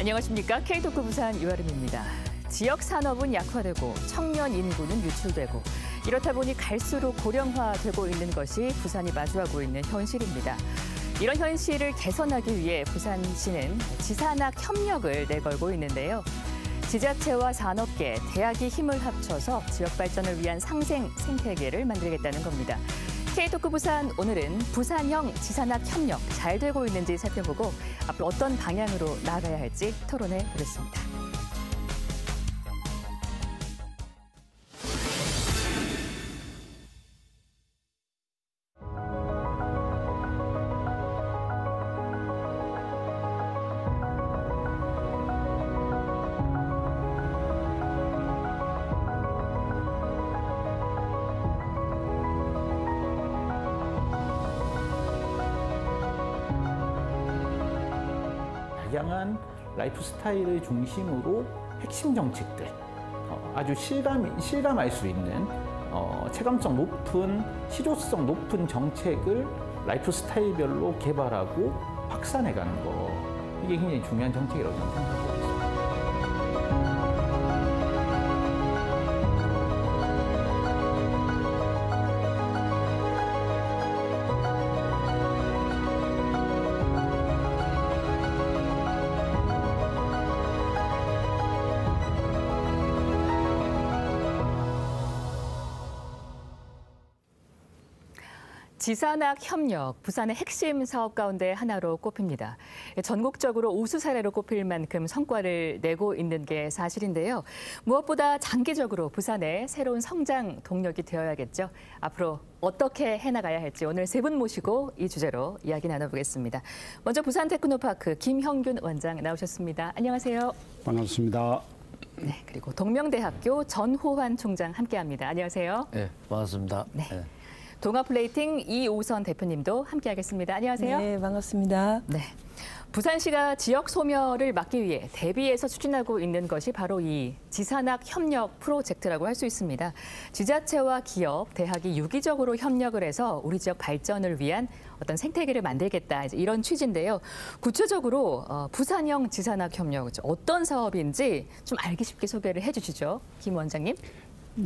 안녕하십니까. K토크 부산 유아름입니다. 지역 산업은 약화되고 청년 인구는 유출되고 이렇다 보니 갈수록 고령화되고 있는 것이 부산이 마주하고 있는 현실입니다. 이런 현실을 개선하기 위해 부산시는 지산학 협력을 내걸고 있는데요. 지자체와 산업계, 대학이 힘을 합쳐서 지역 발전을 위한 상생 생태계를 만들겠다는 겁니다. K토크 부산, 오늘은 부산형 지산학 협력 잘 되고 있는지 살펴보고 앞으로 어떤 방향으로 나아가야 할지 토론해 보겠습니다. 다양한 라이프 스타일을 중심으로 핵심 정책들, 아주 실감할 수 있는 체감성 높은, 실효성 높은 정책을 라이프 스타일별로 개발하고 확산해가는 거, 이게 굉장히 중요한 정책이라고 저는 생각하고 있습니다. 지산학 협력, 부산의 핵심 사업 가운데 하나로 꼽힙니다. 전국적으로 우수 사례로 꼽힐 만큼 성과를 내고 있는 게 사실인데요. 무엇보다 장기적으로 부산의 새로운 성장 동력이 되어야겠죠. 앞으로 어떻게 해나가야 할지 오늘 세 분 모시고 이 주제로 이야기 나눠보겠습니다. 먼저 부산 테크노파크 김형균 원장 나오셨습니다. 안녕하세요. 반갑습니다. 네, 그리고 동명대학교 전호환 총장 함께합니다. 안녕하세요. 네, 반갑습니다. 네. 동아플레이팅 이오선 대표님도 함께하겠습니다. 안녕하세요. 네, 반갑습니다. 네, 부산시가 지역 소멸을 막기 위해 대비해서 추진하고 있는 것이 바로 이 지산학 협력 프로젝트라고 할 수 있습니다. 지자체와 기업, 대학이 유기적으로 협력을 해서 우리 지역 발전을 위한 어떤 생태계를 만들겠다, 이런 취지인데요. 구체적으로 부산형 지산학 협력 어떤 사업인지 좀 알기 쉽게 소개를 해주시죠, 김 원장님.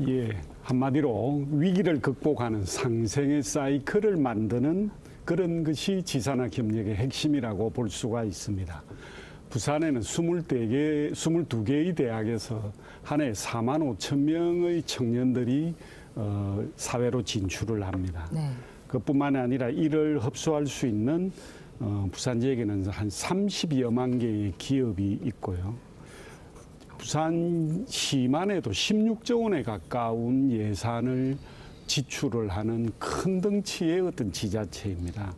예, 한마디로 위기를 극복하는 상생의 사이클을 만드는 그런 것이 지산학 협력의 핵심이라고 볼 수가 있습니다. 부산에는 22개의 대학에서 한 해 4만 5천 명의 청년들이 사회로 진출을 합니다. 네. 그뿐만 아니라 이를 흡수할 수 있는 부산 지역에는 한 30여만 개의 기업이 있고요. 부산시만 해도 16조 원에 가까운 예산을 지출을 하는 큰 덩치의 어떤 지자체입니다.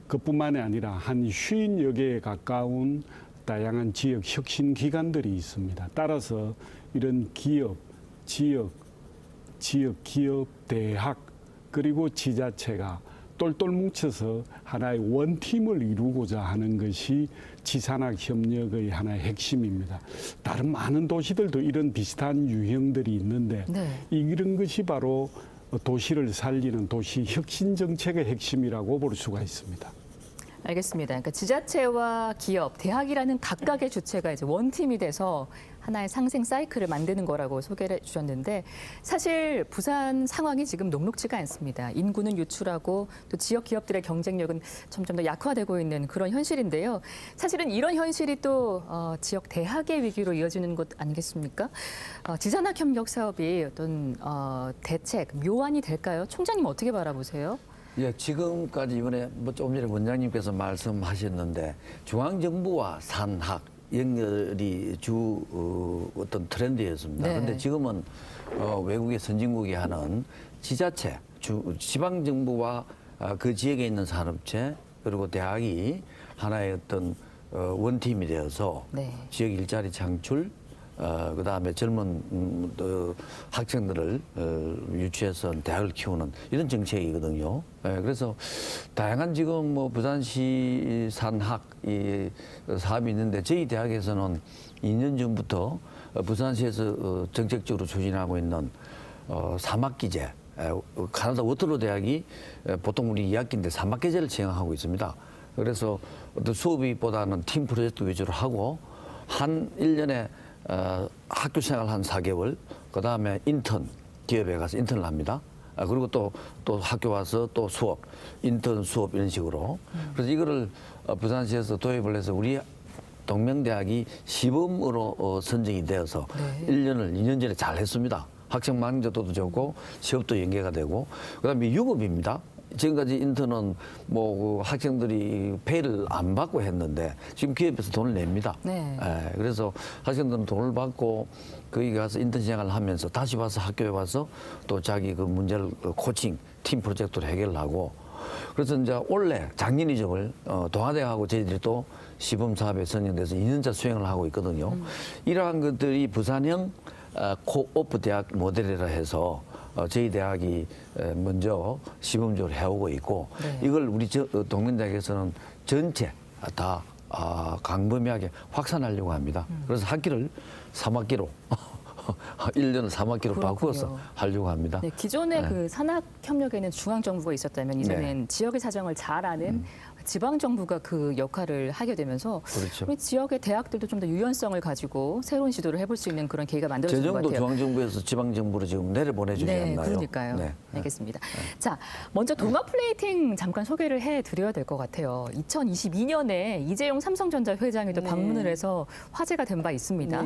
그뿐만이 아니라 한 50여 개에 가까운 다양한 지역 혁신 기관들이 있습니다. 따라서 이런 기업, 지역 기업, 대학, 그리고 지자체가 똘똘 뭉쳐서 하나의 원팀을 이루고자 하는 것이 지산학 협력의 하나의 핵심입니다. 다른 많은 도시들도 이런 비슷한 유형들이 있는데 네. 이런 것이 바로 도시를 살리는 도시 혁신 정책의 핵심이라고 볼 수가 있습니다. 알겠습니다. 그러니까 지자체와 기업, 대학이라는 각각의 주체가 이제 원팀이 돼서 하나의 상생 사이클을 만드는 거라고 소개를 해주셨는데 사실 부산 상황이 지금 녹록지가 않습니다. 인구는 유출하고 또 지역 기업들의 경쟁력은 점점 더 약화되고 있는 그런 현실인데요. 사실은 이런 현실이 또 지역 대학의 위기로 이어지는 것 아니겠습니까? 지산학 협력 사업이 어떤 대책, 묘안이 될까요? 총장님 어떻게 바라보세요? 예, 지금까지 이번에 조금 전에 원장님께서 말씀하셨는데 중앙정부와 산학 연결이 주 어떤 트렌드였습니다. 그런데 네. 지금은 외국의 선진국이 하는 지자체, 지방정부와 그 지역에 있는 산업체 그리고 대학이 하나의 어떤 원팀이 되어서 네. 지역 일자리 창출, 그다음에 젊은 학생들을 유치해서 대학을 키우는 이런 정책이거든요. 그래서 다양한 지금 뭐 부산시 산학 이 사업이 있는데 저희 대학에서는 2년 전부터 부산시에서 정책적으로 추진하고 있는 사막기제, 가나다 워터로 대학이 보통 우리 2학기인데 사막기제를 진행하고 있습니다. 그래서 어떤 수업이보다는 팀 프로젝트 위주로 하고 한 1년에 학교 생활 한 4개월, 그다음에 인턴 기업에 가서 인턴을 합니다. 그리고 또 학교 와서 또 수업, 인턴 수업 이런 식으로. 그래서 이거를 부산시에서 도입을 해서 우리 동명대학이 시범으로 선정이 되어서 네. 1년을 2년 전에 잘 했습니다. 학생 만족도도 좋고 취업도 연계가 되고 그다음에 유급입니다. 지금까지 인턴은 뭐 학생들이 페이를 안 받고 했는데 지금 기업에서 돈을 냅니다. 네. 그래서 학생들은 돈을 받고 거기 가서 인턴 생활을 하면서 다시 와서 학교에 와서 또 자기 그 문제를 코칭, 팀 프로젝트로 해결하고 그래서 이제 올해 작년이죠. 동아대하고 저희들이 또 시범 사업에 선정돼서 2년차 수행을 하고 있거든요. 이러한 것들이 부산형 코오프 대학 모델이라 해서 저희 대학이 먼저 시범적으로 해오고 있고 네. 이걸 우리 동명대학에서는 전체 다 광범위하게 확산하려고 합니다. 그래서 학기를 3학기로 1년을 3학기로 바꾸어서 하려고 합니다. 네, 기존의 네. 그 산학협력에는 중앙정부가 있었다면 이제는 지역의 사정을 잘 아는 지방정부가 그 역할을 하게 되면서 그렇죠. 우리 지역의 대학들도 좀 더 유연성을 가지고 새로운 시도를 해볼 수 있는 그런 계기가 만들어진 것 재정도 같아요. 중앙정부에서 지방정부로 지금 내려보내주지 네, 않나요? 그러니까요. 네. 알겠습니다. 자, 먼저 동아 플레이팅 잠깐 소개를 해드려야 될 것 같아요. 2022년에 이재용 삼성전자 회장이 또 방문을 해서 화제가 된 바 있습니다.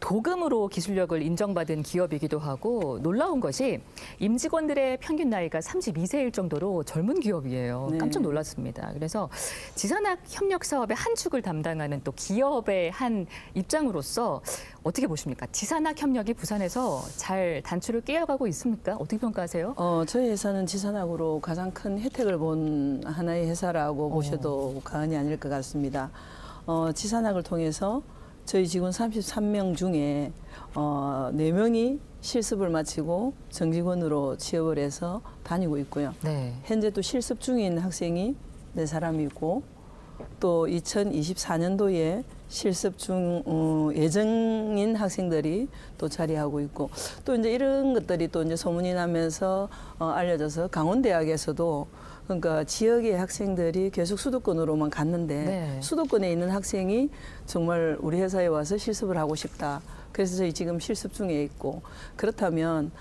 도금으로 기술력을 인정받은 기업이기도 하고 놀라운 것이 임직원들의 평균 나이가 32세일 정도로 젊은 기업이에요. 네. 깜짝 놀랐습니다. 그래서 지산학 협력 사업의 한 축을 담당하는 또 기업의 한 입장으로서 어떻게 보십니까? 지산학 협력이 부산에서 잘 단추를 끼어가고 있습니까? 어떻게 평가하세요? 저희 회사는 지산학으로 가장 큰 혜택을 본 하나의 회사라고 보셔도 과언이 아닐 것 같습니다. 지산학을 통해서 저희 직원 33명 중에 4명이 실습을 마치고 정직원으로 취업을 해서 다니고 있고요. 네. 현재 또 실습 중인 학생이 4사람이고 또 2024년도에 실습 중 예정인 학생들이 또 자리하고 있고 또 이제 이런 것들이 또 이제 소문이 나면서 알려져서 강원대학에서도 그러니까 지역의 학생들이 계속 수도권으로만 갔는데 네. 수도권에 있는 학생이 정말 우리 회사에 와서 실습을 하고 싶다. 그래서 저희 지금 실습 중에 있고 그렇다면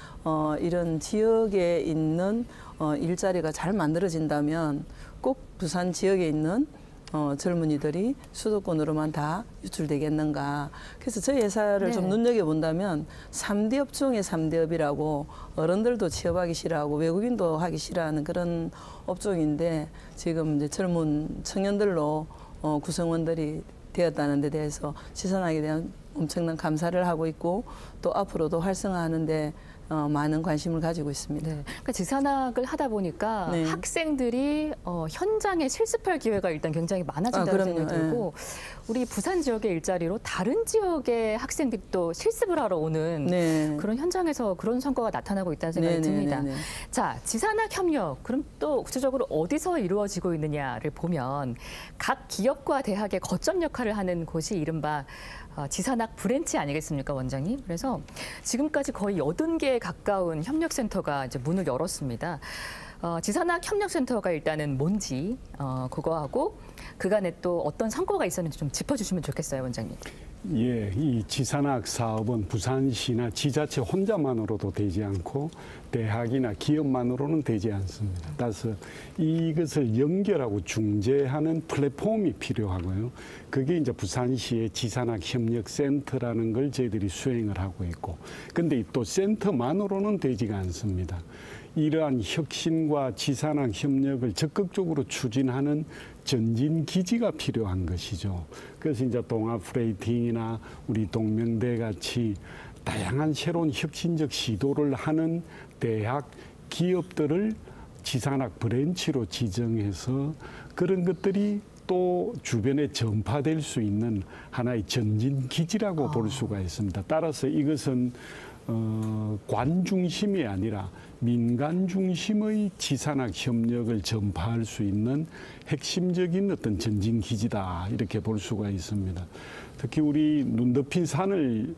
이런 지역에 있는 일자리가 잘 만들어진다면 꼭 부산 지역에 있는 젊은이들이 수도권으로만 다 유출되겠는가. 그래서 저희 회사를 좀 눈여겨본다면 3대업 중에 3대업이라고 어른들도 취업하기 싫어하고 외국인도 하기 싫어하는 그런 업종인데 지금 이제 젊은 청년들로 구성원들이 되었다는 데 대해서 지산학에 대한 엄청난 감사를 하고 있고 또 앞으로도 활성화하는 데 많은 관심을 가지고 있습니다. 네. 그러니까 지산학을 하다 보니까 네. 학생들이 현장에 실습할 기회가 일단 굉장히 많아진다는 생각이 들고 우리 부산 지역의 일자리로 다른 지역의 학생들이 또 실습을 하러 오는 네. 그런 현장에서 그런 성과가 나타나고 있다는 생각이 듭니다. 자, 지산학 협력 그럼 또 구체적으로 어디서 이루어지고 있느냐를 보면 각 기업과 대학의 거점 역할을 하는 곳이 이른바 지산학 브랜치 아니겠습니까, 원장님? 그래서 지금까지 거의 80개에 가까운 협력센터가 이제 문을 열었습니다. 지산학 협력센터가 일단은 뭔지 그거하고 그간에 또 어떤 성과가 있었는지 좀 짚어주시면 좋겠어요, 원장님. 예, 이 지산학 사업은 부산시나 지자체 혼자만으로도 되지 않고 대학이나 기업만으로는 되지 않습니다. 따라서 이것을 연결하고 중재하는 플랫폼이 필요하고요. 그게 이제 부산시의 지산학 협력센터라는 걸 저희들이 수행을 하고 있고, 근데 또 센터만으로는 되지가 않습니다. 이러한 혁신과 지산학 협력을 적극적으로 추진하는 전진 기지가 필요한 것이죠. 그래서 이제 동아 플레이팅이나 우리 동명대 같이 다양한 새로운 혁신적 시도를 하는 대학, 기업들을 지산학 브랜치로 지정해서 그런 것들이 또 주변에 전파될 수 있는 하나의 전진 기지라고 볼 수가 있습니다. 따라서 이것은 관 중심이 아니라 민간 중심의 지산학 협력을 전파할 수 있는 핵심적인 어떤 전진 기지다 이렇게 볼 수가 있습니다. 특히 우리 눈 덮인 산을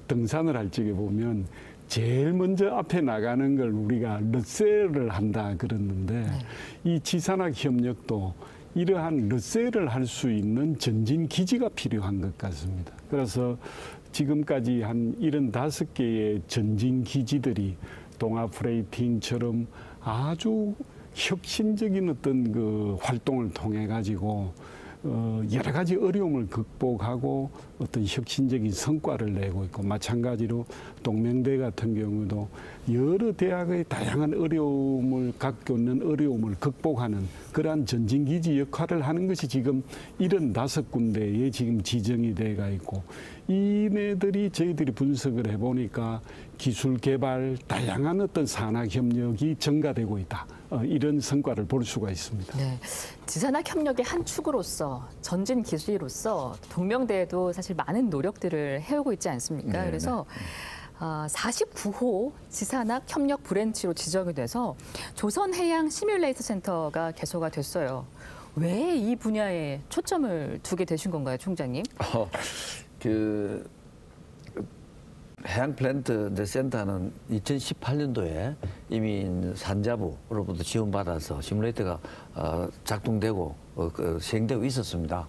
등산을 할 적에 보면 제일 먼저 앞에 나가는 걸 우리가 르세를 한다 그랬는데 이 지산학 협력도 이러한 르세를 할 수 있는 전진 기지가 필요한 것 같습니다. 그래서 지금까지 한 75개의 전진 기지들이 동아프레이팅처럼 아주 혁신적인 어떤 그 활동을 통해 가지고 여러 가지 어려움을 극복하고 어떤 혁신적인 성과를 내고 있고, 마찬가지로 동명대 같은 경우도 여러 대학의 다양한 어려움을 갖고 있는 어려움을 극복하는 그러한 전진기지 역할을 하는 것이 지금 75군데에 지금 지정이 돼가 있고, 이네들이 저희들이 분석을 해보니까 기술 개발, 다양한 어떤 산학 협력이 증가되고 있다. 이런 성과를 볼 수가 있습니다. 네, 지산학 협력의 한 축으로서 전진 기술로서 동명대에도 사실 많은 노력들을 해오고 있지 않습니까? 네, 그래서 49호 지산학 협력 브랜치로 지정이 돼서 조선해양 시뮬레이터 센터가 개소가 됐어요. 왜 이 분야에 초점을 두게 되신 건가요, 총장님? 그 해양 플랜트 센터는 2018년도에 이미 산자부로부터 지원받아서 시뮬레이터가 작동되고 시행되고 있었습니다.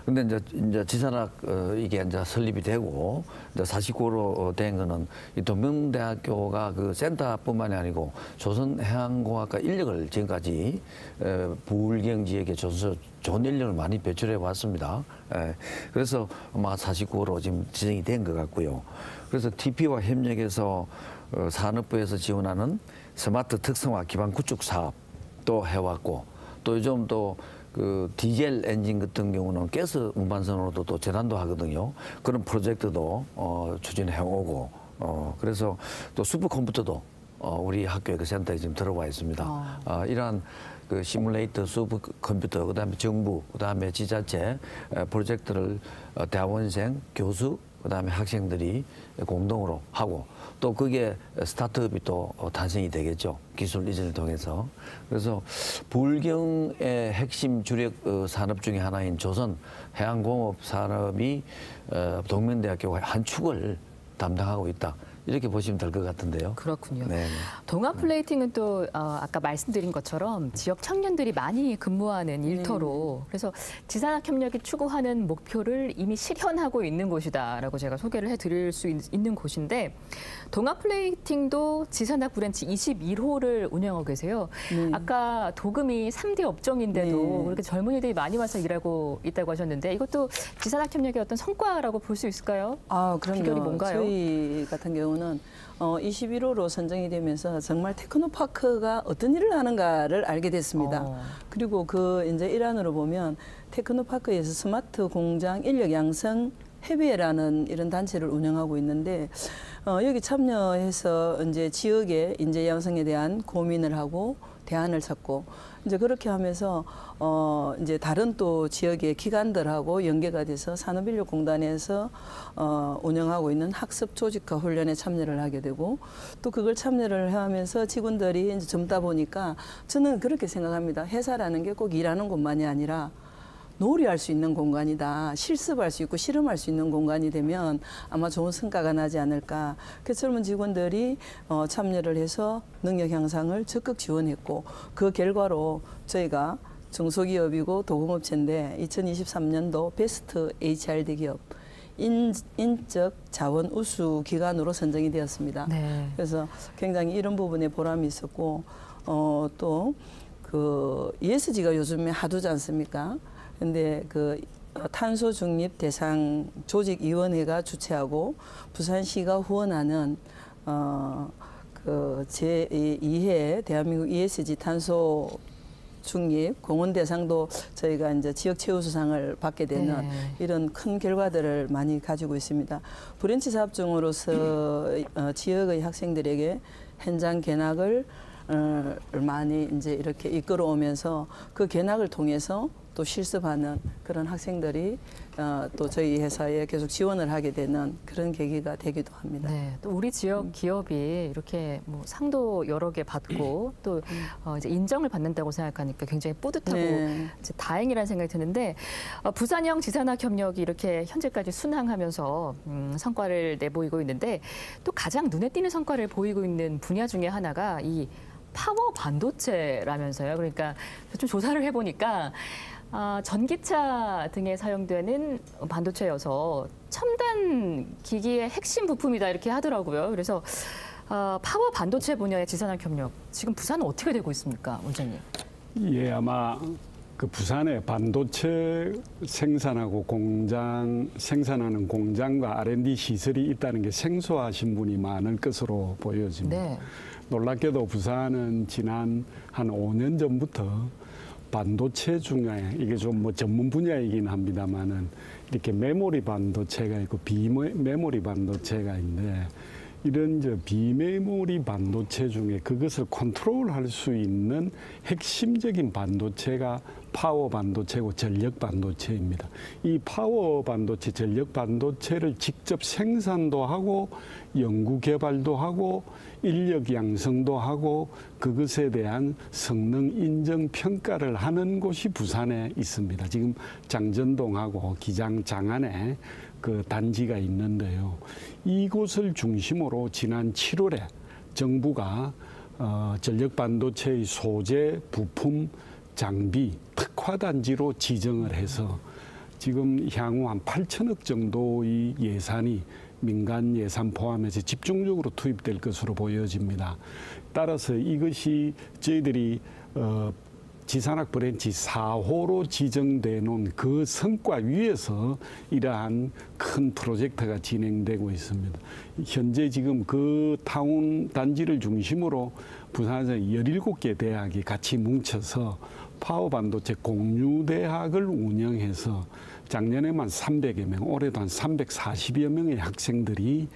근데 이제 지산학 이게 이제 설립이 되고 이제 49호로 된 거는 이 동명대학교가 그 센터뿐만이 아니고 조선해양공학과 인력을 지금까지 부울경 지역에 좋은 인력을 많이 배출해 왔습니다. 그래서 아마 49호로 지금 지정이 된 것 같고요. 그래서 TP와 협력해서 산업부에서 지원하는 스마트 특성화 기반 구축 사업도 해왔고, 또 요즘 또 그 디젤 엔진 같은 경우는 가스 운반선으로도 또 재단도 하거든요. 그런 프로젝트도 추진해 오고, 그래서 또 슈퍼컴퓨터도 우리 학교의 그 센터에 지금 들어와 있습니다. 이러한 그 시뮬레이터, 슈퍼컴퓨터, 그다음에 정부, 그다음에 지자체 프로젝트를 대학원생, 교수, 그다음에 학생들이 공동으로 하고, 또 그게 스타트업이 또 탄생이 되겠죠. 기술 이전을 통해서. 그래서 부울경의 핵심 주력 산업 중에 하나인 조선 해양공업 산업이 동명대학교가 한 축을 담당하고 있다. 이렇게 보시면 될 것 같은데요. 그렇군요. 네. 동아플레이팅은 또 아까 말씀드린 것처럼 지역 청년들이 많이 근무하는 일터로, 그래서 지산학 협력이 추구하는 목표를 이미 실현하고 있는 곳이다라고 제가 소개를 해드릴 수 있는 곳인데, 동아플레이팅도 지산학 브랜치 21호를 운영하고 계세요. 아까 도금이 3대 업종인데도 그렇게 젊은이들이 많이 와서 일하고 있다고 하셨는데, 이것도 지산학 협력의 어떤 성과라고 볼 수 있을까요? 그럼요. 비결이 뭔가요? 저희 같은 경우는 21호로 선정이 되면서 정말 테크노파크가 어떤 일을 하는가를 알게 됐습니다. 그리고 그 이제 일환으로 보면 테크노파크에서 스마트 공장 인력 양성 협의회라는 이런 단체를 운영하고 있는데, 여기 참여해서 이제 지역의 인재 양성에 대한 고민을 하고 대안을 찾고, 이제 그렇게 하면서 이제 다른 또 지역의 기관들하고 연계가 돼서 산업인력공단에서 운영하고 있는 학습 조직화 훈련에 참여를 하게 되고, 또 그걸 참여를 하면서 직원들이 이제 젊다 보니까 저는 그렇게 생각합니다. 회사라는 게 꼭 일하는 곳만이 아니라 놀이할 수 있는 공간이다. 실습할 수 있고 실험할 수 있는 공간이 되면 아마 좋은 성과가 나지 않을까. 그래서 젊은 직원들이 참여를 해서 능력 향상을 적극 지원했고, 그 결과로 저희가 중소기업이고 도금업체인데 2023년도 베스트 HRD 기업 인적 자원 우수 기관으로 선정이 되었습니다. 네. 그래서 굉장히 이런 부분에 보람이 있었고, 또 그 ESG가 요즘에 하도지 않습니까? 근데 그 탄소 중립 대상 조직위원회가 주최하고 부산시가 후원하는 그 제2회 대한민국 ESG 탄소 중립 공헌 대상도 저희가 이제 지역 최우수상을 받게 되는 이런 큰 결과들을 많이 가지고 있습니다. 브랜치 사업 중으로서 지역의 학생들에게 현장 견학을 많이 이제 이렇게 이끌어오면서 그 견학을 통해서 또 실습하는 그런 학생들이 또 저희 회사에 계속 지원을 하게 되는 그런 계기가 되기도 합니다. 네, 또 우리 지역 기업이 이렇게 뭐 상도 여러 개 받고 또 이제 인정을 받는다고 생각하니까 굉장히 뿌듯하고 이제 다행이라는 생각이 드는데, 부산형 지산학 협력이 이렇게 현재까지 순항하면서 성과를 내보이고 있는데, 또 가장 눈에 띄는 성과를 보이고 있는 분야 중에 하나가 이 파워 반도체라면서요. 그러니까 좀 조사를 해보니까 전기차 등에 사용되는 반도체여서 첨단 기기의 핵심 부품이다 이렇게 하더라고요. 그래서 파워 반도체 분야의 지산학 협력 지금 부산은 어떻게 되고 있습니까, 원장님? 예, 아마 그 부산에 반도체 생산하는 공장과 R&D 시설이 있다는 게 생소하신 분이 많을 것으로 보여집니다. 네. 놀랍게도 부산은 지난 한 5년 전부터 반도체 중에 이게 좀 뭐 전문 분야이긴 합니다만은 이렇게 메모리 반도체가 있고 비메모리 반도체가 있는데 이런 비메모리 반도체 중에 그것을 컨트롤할 수 있는 핵심적인 반도체가 파워 반도체고 전력 반도체입니다. 이 파워 반도체, 전력 반도체를 직접 생산도 하고 연구 개발도 하고 인력 양성도 하고 그것에 대한 성능 인정 평가를 하는 곳이 부산에 있습니다. 지금 장전동하고 기장 장안에 그 단지가 있는데요. 이곳을 중심으로 지난 7월에 정부가 전력 반도체의 소재, 부품, 장비 특화 단지로 지정을 해서 지금 향후 한 8천억 정도의 예산이 민간 예산 포함해서 집중적으로 투입될 것으로 보여집니다. 따라서 이것이 저희들이 지산학 브랜치 4호로 지정돼 놓은 그 성과 위에서 이러한 큰 프로젝트가 진행되고 있습니다. 현재 지금 그 타운 단지를 중심으로 부산에서 17개 대학이 같이 뭉쳐서 파워 반도체 공유대학을 운영해서 작년에만 300여 명, 올해도 한 340여 명의 학생들이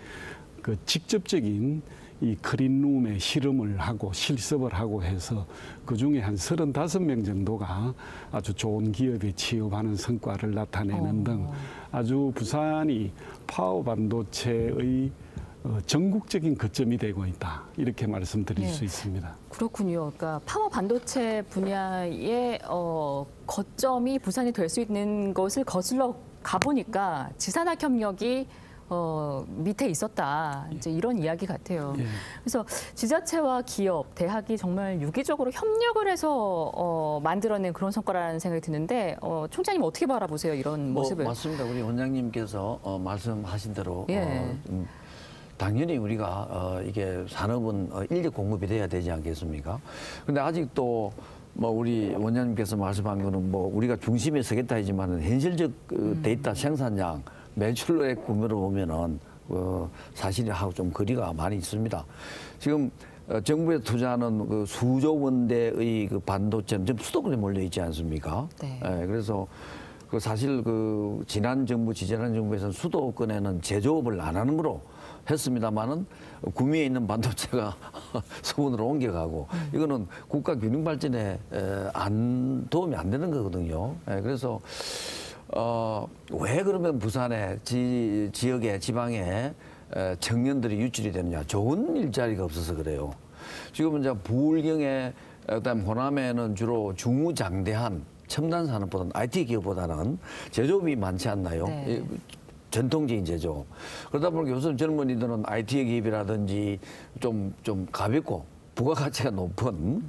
그 직접적인 이 클린룸에 실험을 하고 실습을 하고 해서 그중에 한 35명 정도가 아주 좋은 기업에 취업하는 성과를 나타내는 등 아주 부산이 파워 반도체의 전국적인 거점이 되고 있다. 이렇게 말씀드릴 수 있습니다. 그렇군요. 그러니까 파워 반도체 분야의 거점이 부산이 될 수 있는 것을 거슬러 가보니까 지산학 협력이 밑에 있었다. 이제 이런 이야기 같아요. 예. 그래서 지자체와 기업, 대학이 정말 유기적으로 협력을 해서 만들어낸 그런 성과라는 생각이 드는데 총장님 어떻게 바라보세요? 이런 모습을. 맞습니다. 우리 원장님께서 말씀하신 대로 예. 당연히 우리가 이게 산업은 인력 공급이 돼야 되지 않겠습니까? 근데 아직도 뭐 우리 원장님께서 말씀한 거는 뭐 우리가 중심에 서겠다 하지만은 현실적 데이터 생산량 매출액 구매로 보면은 사실하고 좀 거리가 많이 있습니다. 지금 정부에 투자하는 그 수조 원대의 그 반도체는 지금 수도권에 몰려 있지 않습니까? 네. 예, 그래서 그 사실 그 지난 정부, 지지난 정부에서는 수도권에는 제조업을 안 하는 거로 했습니다만은 구미에 있는 반도체가 서울으로 옮겨가고 이거는 국가 균형 발전에 도움이 안 되는 거거든요. 예, 그래서 왜 그러면 부산의 지역에 지방에 청년들이 유출이 되느냐? 좋은 일자리가 없어서 그래요. 지금 이제 부울경에 그다음 호남에는 주로 중우장대한 첨단 산업보다는 IT 기업보다는 제조업이 많지 않나요? 네. 전통적인 제조. 그러다 보니까 요즘 젊은이들은 IT 기업이라든지 좀 가볍고 부가가치가 높은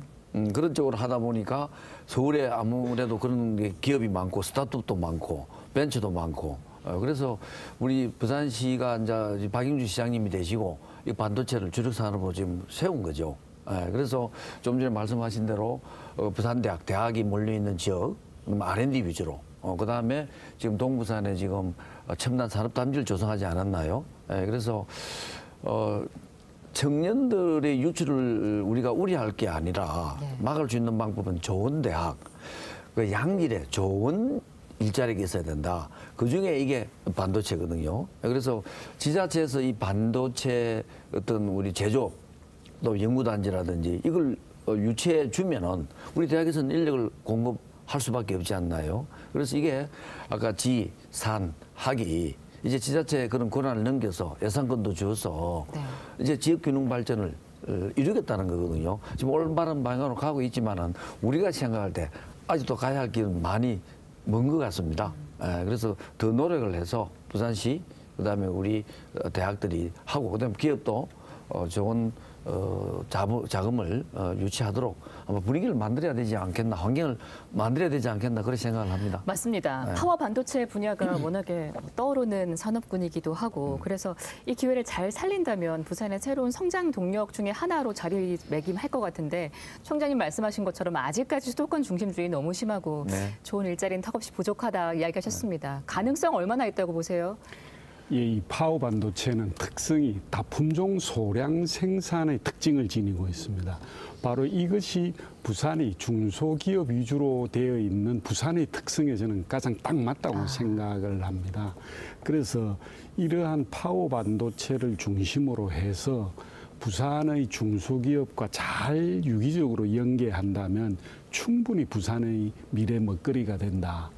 그런 쪽으로 하다 보니까 서울에 아무래도 그런 기업이 많고 스타트업도 많고 벤처도 많고 그래서 우리 부산시가 이제 박영주 시장님이 되시고 이 반도체를 주력 산업으로 지금 세운 거죠. 그래서 좀 전에 말씀하신 대로 부산대학, 대학이 몰려 있는 지역, R&D 위주로. 그다음에 지금 동부산에 지금 첨단 산업 단지를 조성하지 않았나요? 그래서 청년들의 유출을 우리가 우려할 게 아니라 막을 수 있는 방법은 좋은 대학, 그 양질의 좋은 일자리가 있어야 된다. 그중에 이게 반도체거든요. 그래서 지자체에서 이 반도체 어떤 우리 제조 또 연구단지라든지 이걸 유치해 주면은 우리 대학에서는 인력을 공급할 수밖에 없지 않나요? 그래서 이게 아까 지, 산, 학이 이제 지자체에 그런 권한을 넘겨서 예산권도 주어서 이제 지역 균형 발전을 이루겠다는 거거든요. 지금 올바른 방향으로 가고 있지만은 우리가 생각할 때 아직도 가야 할 길은 많이 먼 것 같습니다. 그래서 더 노력을 해서 부산시 그다음에 우리 대학들이 하고 그다음에 기업도 좋은 자금을 유치하도록 아마 분위기를 만들어야 되지 않겠나, 환경을 만들어야 되지 않겠나 그렇게 생각을 합니다. 맞습니다. 네. 파워 반도체 분야가 워낙에 떠오르는 산업군이기도 하고 그래서 이 기회를 잘 살린다면 부산의 새로운 성장 동력 중에 하나로 자리매김할 것 같은데 총장님 말씀하신 것처럼 아직까지 수도권 중심주의 너무 심하고 네. 좋은 일자리는 턱없이 부족하다 이야기하셨습니다. 가능성 얼마나 있다고 보세요? 예, 이 파워 반도체는 특성이 다품종 소량 생산의 특징을 지니고 있습니다. 바로 이것이 부산이 중소기업 위주로 되어 있는 부산의 특성에 저는 가장 딱 맞다고 생각을 합니다. 그래서 이러한 파워 반도체를 중심으로 해서 부산의 중소기업과 잘 유기적으로 연계한다면 충분히 부산의 미래 먹거리가 된다.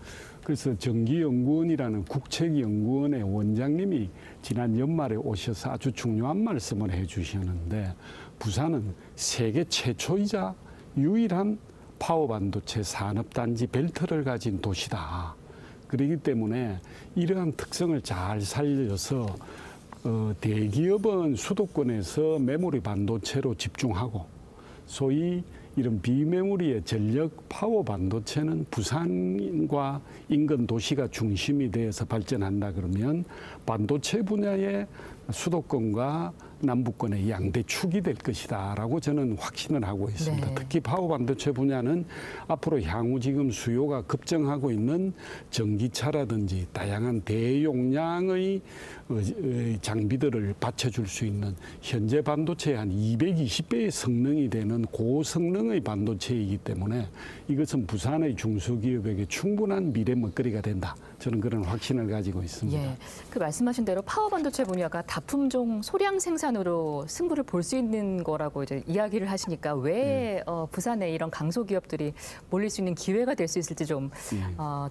그래서 정기연구원이라는 국책연구원의 원장님이 지난 연말에 오셔서 아주 중요한 말씀을 해주셨는데 부산은 세계 최초이자 유일한 파워 반도체 산업단지 벨트를 가진 도시다. 그렇기 때문에 이러한 특성을 잘 살려서 대기업은 수도권에서 메모리 반도체로 집중하고 소위 이런 비메모리의 전력 파워 반도체는 부산과 인근 도시가 중심이 되어서 발전한다 그러면 반도체 분야의 수도권과 남부권의 양대축이 될 것이다라고 저는 확신을 하고 있습니다. 네. 특히 파워 반도체 분야는 앞으로 향후 지금 수요가 급증하고 있는 전기차라든지 다양한 대용량의 장비들을 받쳐줄 수 있는 현재 반도체의 한 220배의 성능이 되는 고성능의 반도체이기 때문에 이것은 부산의 중소기업에게 충분한 미래 먹거리가 된다. 저는 그런 확신을 가지고 있습니다. 예, 그 말씀하신 대로 파워 반도체 분야가 다품종 소량 생산으로 승부를 볼 수 있는 거라고 이제 이야기를 하시니까 왜 부산에 이런 강소기업들이 몰릴 수 있는 기회가 될 수 있을지 좀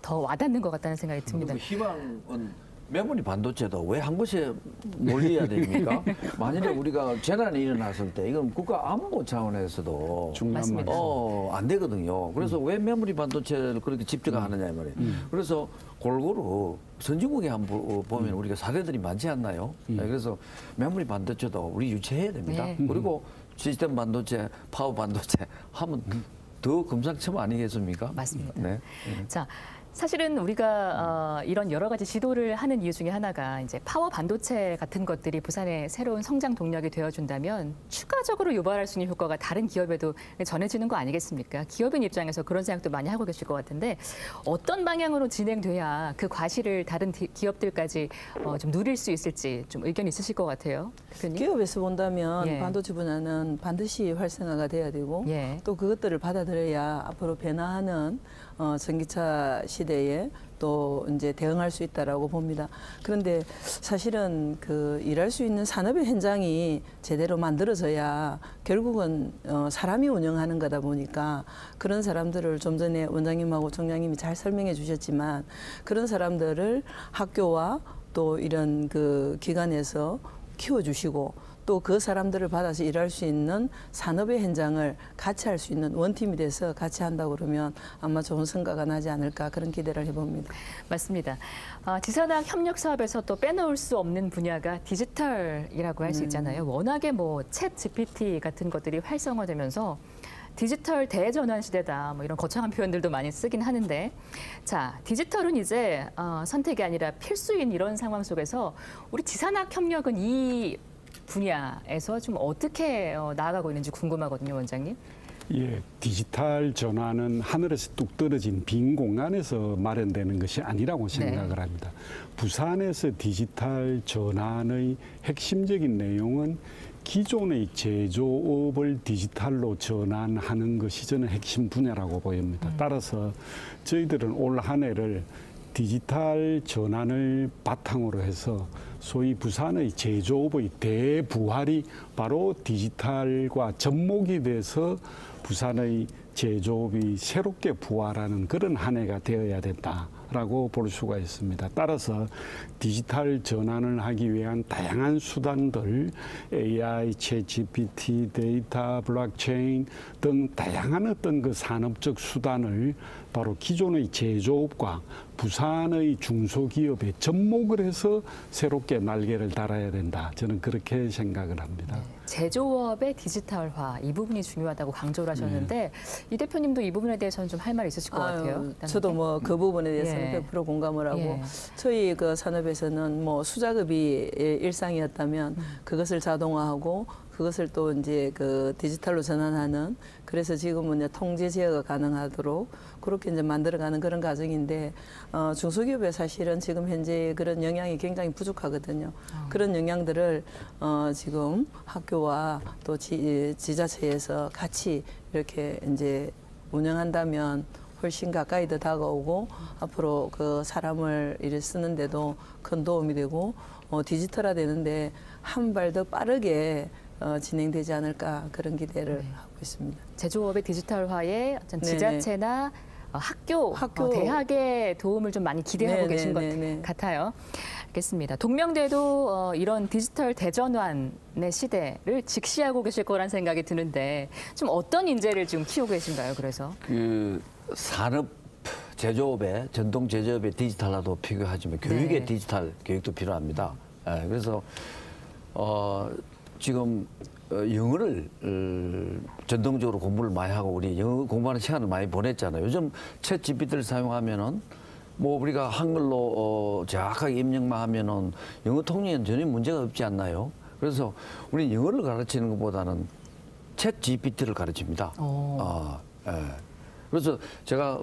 더 와닿는 것 같다는 생각이 듭니다. 희망은 메모리 반도체도 왜 한 곳에 몰려야 됩니까? 만일에 우리가 재난이 일어났을 때 이건 국가 안보 차원에서도 중요한 맞습니다. 말씀. 안 되거든요. 그래서 왜 메모리 반도체를 그렇게 집중하느냐 이 말이에요. 그래서 골고루 선진국에 한번 보면 우리가 사례들이 많지 않나요? 네, 그래서 메모리 반도체도 우리 유치해야 됩니다. 네. 그리고 시스템 반도체, 파워 반도체 하면 더 금상첨화 아니겠습니까? 맞습니다. 네. 자, 사실은 우리가 이런 여러 가지 지도를 하는 이유 중에 하나가 이제 파워 반도체 같은 것들이 부산의 새로운 성장 동력이 되어준다면 추가적으로 유발할 수 있는 효과가 다른 기업에도 전해지는 거 아니겠습니까? 기업인 입장에서 그런 생각도 많이 하고 계실 것 같은데 어떤 방향으로 진행돼야 그 과실을 다른 기업들까지 좀 누릴 수 있을지 좀 의견 있으실 것 같아요. 대표님? 기업에서 본다면 예. 반도체 분야는 반드시 활성화가 돼야 되고 예. 또 그것들을 받아들여야 앞으로 변화하는 전기차 시대에 또 이제 대응할 수 있다라고 봅니다. 그런데 사실은 그 일할 수 있는 산업의 현장이 제대로 만들어져야 결국은 사람이 운영하는 거다 보니까 그런 사람들을 좀 전에 원장님하고 총장님이 잘 설명해 주셨지만 그런 사람들을 학교와 또 이런 그 기관에서 키워주시고 또 그 사람들을 받아서 일할 수 있는 산업의 현장을 같이 할 수 있는 원팀이 돼서 같이 한다고 그러면 아마 좋은 성과가 나지 않을까 그런 기대를 해봅니다. 맞습니다. 지산학 협력 사업에서 또 빼놓을 수 없는 분야가 디지털이라고 할 수 있잖아요. 워낙에 뭐 챗 GPT 같은 것들이 활성화되면서 디지털 대전환 시대다 뭐 이런 거창한 표현들도 많이 쓰긴 하는데 자 디지털은 이제 선택이 아니라 필수인 이런 상황 속에서 우리 지산학 협력은 이 분야에서 좀 어떻게 나아가고 있는지 궁금하거든요, 원장님. 예, 디지털 전환은 하늘에서 뚝 떨어진 빈 공간에서 마련되는 것이 아니라고 생각을 합니다. 부산에서 디지털 전환의 핵심적인 내용은 기존의 제조업을 디지털로 전환하는 것이 저는 핵심 분야라고 보입니다. 따라서 저희들은 올 한 해를 디지털 전환을 바탕으로 해서 소위 부산의 제조업의 대부활이 바로 디지털과 접목이 돼서 부산의 제조업이 새롭게 부활하는 그런 한 해가 되어야 된다라고 볼 수가 있습니다. 따라서 디지털 전환을 하기 위한 다양한 수단들, AI, 챗GPT, 데이터, 블록체인 등 다양한 어떤 그 산업적 수단을 바로 기존의 제조업과 부산의 중소기업에 접목을 해서 새롭게 날개를 달아야 된다. 저는 그렇게 생각을 합니다. 제조업의 디지털화 이 부분이 중요하다고 강조를 하셨는데 이 대표님도 이 부분에 대해서는 좀 할 말 있으실 것 같아요. 저도 뭐 그 부분에 대해서는 예. 100% 공감을 하고 예. 저희 그 산업에서는 뭐 수작업이 일상이었다면 그것을 자동화하고 그것을 또 이제 그 디지털로 전환하는 그래서 지금은 이제 통제 제어가 가능하도록 그렇게 이제 만들어가는 그런 과정인데 중소기업에 사실은 지금 현재 그런 영향이 굉장히 부족하거든요. 그런 영향들을 지금 학교와 또 지자체에서 같이 이렇게 이제 운영한다면 훨씬 가까이 더 다가오고 앞으로 그 사람을 일을 쓰는데도 큰 도움이 되고 디지털화되는데 한 발 더 빠르게 진행되지 않을까 그런 기대를 하고 있습니다. 제조업의 디지털화에 어떤 네네. 지자체나 학교, 대학의 도움을 좀 많이 기대하고 계신 것 같아요. 알겠습니다. 동명대도 이런 디지털 대전환의 시대를 직시하고 계실 거란 생각이 드는데 좀 어떤 인재를 지금 키우고 계신가요? 그래서 그 산업 제조업에 전통 제조업의 디지털화도 필요하지만 교육의 네. 디지털 교육도 필요합니다. 그래서 지금 영어를 전통적으로 공부를 많이 하고 우리 영어 공부하는 시간을 많이 보냈잖아요. 요즘 챗 GPT를 사용하면은 뭐 우리가 한글로 정확하게 입력만 하면은 영어 통역에는 전혀 문제가 없지 않나요? 그래서 우리 영어를 가르치는 것보다는 챗 GPT를 가르칩니다. 예. 그래서 제가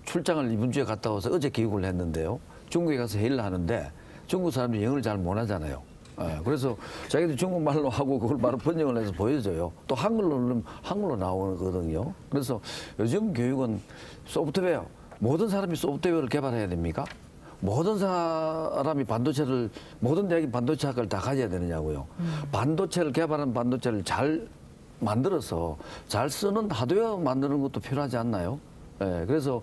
출장을 이번 주에 갔다 와서 어제 교육을 했는데요. 중국에 가서 회의를 하는데 중국 사람들이 영어를 잘 못하잖아요. 그래서 자기들 중국말로 하고 그걸 바로 번역을 해서 보여줘요. 또 한글로 나오거든요. 그래서 요즘 교육은 소프트웨어, 모든 사람이 소프트웨어를 개발해야 됩니까? 모든 사람이 모든 대학이 반도체 학과를 다 가져야 되느냐고요. 반도체를 개발한 반도체를 잘 만들어서 잘 쓰는 하드웨어 만드는 것도 필요하지 않나요? 그래서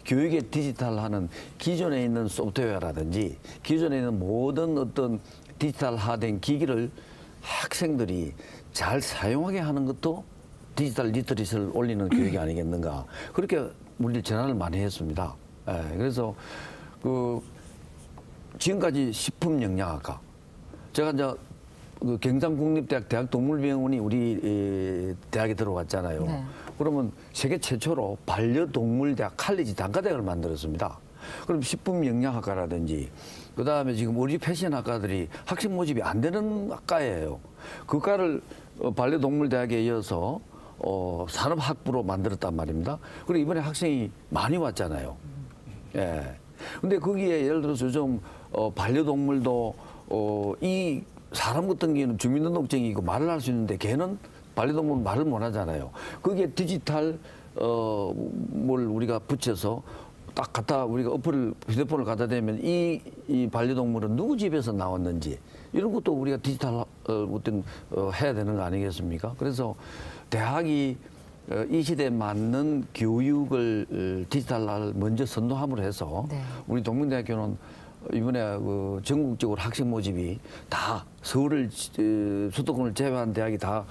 교육의 디지털화는 기존에 있는 소프트웨어라든지 기존에 있는 모든 어떤 디지털화된 기기를 학생들이 잘 사용하게 하는 것도 디지털 리터리시를 올리는 교육이 아니겠는가. 그렇게 우리 전환을 많이 했습니다. 그래서 지금까지 식품영양학과 제가 이제 그 경상국립대학 대학동물병원이 우리 대학에 들어왔잖아요. 네. 그러면 세계 최초로 반려동물대학 칼리지 단과대학을 만들었습니다. 그럼 식품영양학과라든지 그다음에 지금 우리 패션학과들이 학생 모집이 안 되는 학과예요. 그 과를 반려동물대학에 이어서 산업학부로 만들었단 말입니다. 그리고 이번에 학생이 많이 왔잖아요. 근데 거기에 예를 들어서 요즘 반려동물도 이 사람 같은 경우는 주민등록증이고 말을 할 수 있는데 걔는 반려동물 말을 못 하잖아요. 거기에 디지털 뭘 우리가 붙여서 딱 갖다 우리가 휴대폰을 갖다 대면 이 반려동물은 누구 집에서 나왔는지 이런 것도 우리가 디지털 해야 되는 거 아니겠습니까? 그래서 대학이 이 시대에 맞는 교육을 디지털화를 먼저 선도함으로 해서 네. 우리 동명대학교는 이번에 그 전국적으로 학생 모집이 다 서울을 수도권을 제외한 대학이 다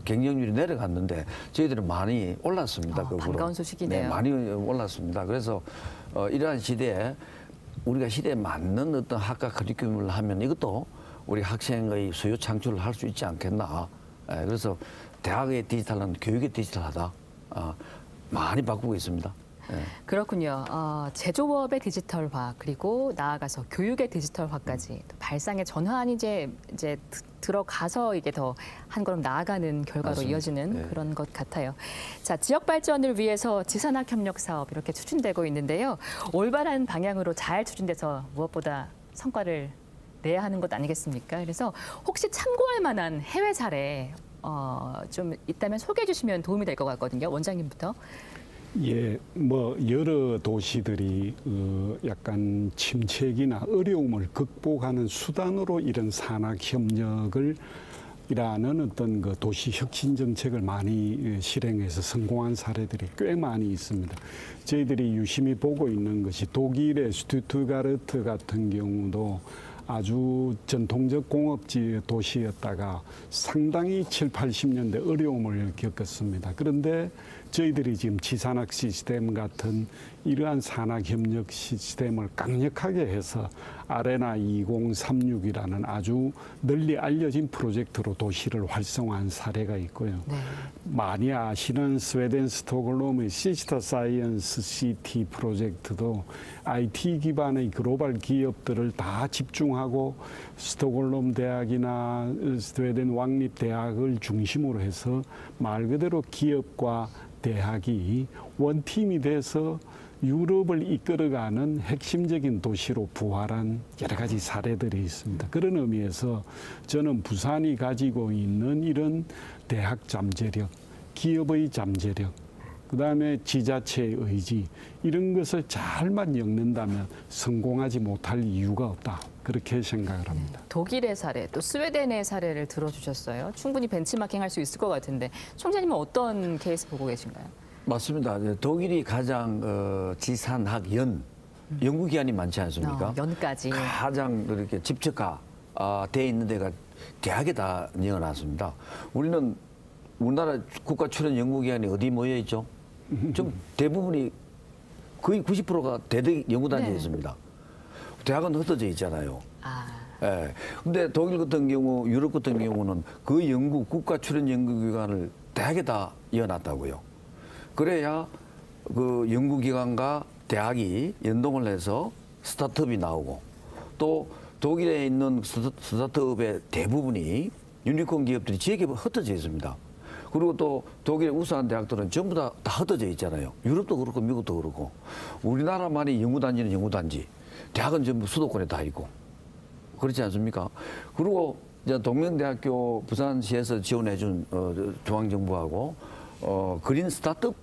경쟁률이 내려갔는데 저희들은 많이 올랐습니다. 반가운 소식이네요. 네, 많이 올랐습니다. 그래서 이러한 시대에 우리가 시대에 맞는 어떤 학과 커리큘럼을 하면 이것도 우리 학생의 수요 창출을 할 수 있지 않겠나. 그래서 대학의 디지털은 교육의 디지털하다. 많이 바꾸고 있습니다. 그렇군요. 제조업의 디지털화 그리고 나아가서 교육의 디지털화까지 또 발상의 전환이 이제 들어가서 이게 더 한 걸음 나아가는 결과로 맞습니다. 이어지는 그런 것 같아요. 자, 지역 발전을 위해서 지산학 협력 사업 이렇게 추진되고 있는데요. 올바른 방향으로 잘 추진돼서 무엇보다 성과를 내야 하는 것 아니겠습니까? 그래서 혹시 참고할 만한 해외 사례 좀 있다면 소개해 주시면 도움이 될 것 같거든요. 원장님부터. 예, 뭐 여러 도시들이 약간 침체기나 어려움을 극복하는 수단으로 이런 산학 협력을 이라는 어떤 그 도시 혁신 정책을 많이 실행해서 성공한 사례들이 꽤 많이 있습니다. 저희들이 유심히 보고 있는 것이 독일의 슈투트가르트 같은 경우도 아주 전통적 공업지 도시였다가 상당히 7, 80년대 어려움을 겪었습니다. 그런데 저희들이 지금 지산학 시스템 같은 이러한 산학협력 시스템을 강력하게 해서 아레나 2036이라는 아주 널리 알려진 프로젝트로 도시를 활성화한 사례가 있고요. 네. 많이 아시는 스웨덴 스톡홀름의 시스터 사이언스 시티 프로젝트도 IT 기반의 글로벌 기업들을 다 집중하고 스톡홀름 대학이나 스웨덴 왕립대학을 중심으로 해서 말 그대로 기업과 대학이 원팀이 돼서 유럽을 이끌어가는 핵심적인 도시로 부활한 여러 가지 사례들이 있습니다. 그런 의미에서 저는 부산이 가지고 있는 이런 대학 잠재력, 기업의 잠재력, 그다음에 지자체의 의지 이런 것을 잘만 엮는다면 성공하지 못할 이유가 없다. 그렇게 생각을 합니다. 독일의 사례, 또 스웨덴의 사례를 들어주셨어요. 충분히 벤치마킹할 수 있을 것 같은데 총재님은 어떤 케이스 보고 계신가요? 맞습니다. 독일이 가장 지산학 연구기관이 많지 않습니까? 연까지. 가장 그렇게 집적화돼 있는 데가 대학에 다 넣어놨습니다. 우리는 우리나라 국가 출연 연구기관이 어디 모여 있죠? 좀 대부분이 거의 90%가 대대 연구단지에 네. 있습니다. 대학은 흩어져 있잖아요. 아, 예. 근데 독일 같은 경우, 유럽 같은 경우는 그 국가 출연 연구기관을 대학에 다 이어놨다고요. 그래야 그 연구기관과 대학이 연동을 해서 스타트업이 나오고 또 독일에 있는 스타트업의 대부분이 유니콘 기업들이 지역에 흩어져 있습니다. 그리고 또 독일의 우수한 대학들은 전부 다 흩어져 있잖아요. 유럽도 그렇고 미국도 그렇고. 우리나라만이 연구단지는 연구단지, 대학은 전부 수도권에 다 있고. 그렇지 않습니까? 그리고 이제 동명대학교 부산시에서 지원해준 중앙정부하고 그린 스타트업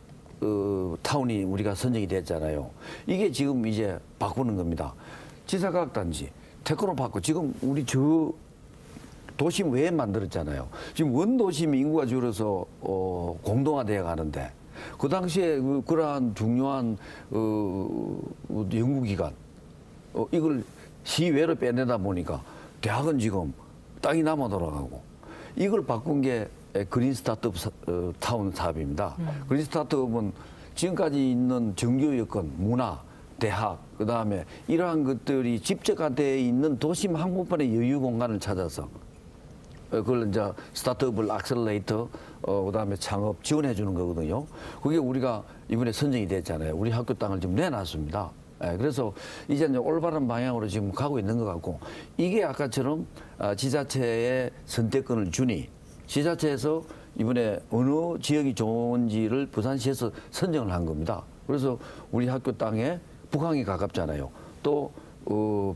타운이 우리가 선정이 됐잖아요. 이게 지금 이제 바꾸는 겁니다. 지사과학단지, 테크노파크, 지금 우리 저 도심 외에 만들었잖아요. 지금 원도심 인구가 줄어서 공동화되어 가는데 그 당시에 그러한 중요한 연구기관 이걸 시외로 빼내다 보니까 대학은 지금 땅이 남아 돌아가고 이걸 바꾼 게 그린 스타트업 타운 사업입니다. 그린 스타트업은 지금까지 있는 정규 여건, 문화, 대학, 그다음에 이러한 것들이 집적화되어 있는 도심 한복판의 여유 공간을 찾아서 그걸 이제 스타트업을 악셀레이터, 그다음에 창업 지원해 주는 거거든요. 그게 우리가 이번에 선정이 됐잖아요. 우리 학교 땅을 지금 내놨습니다. 그래서 이제 올바른 방향으로 지금 가고 있는 것 같고 이게 아까처럼 지자체에 선택권을 주니 지자체에서 이번에 어느 지역이 좋은지를 부산시에서 선정을 한 겁니다. 그래서 우리 학교 땅에 북항이 가깝잖아요. 또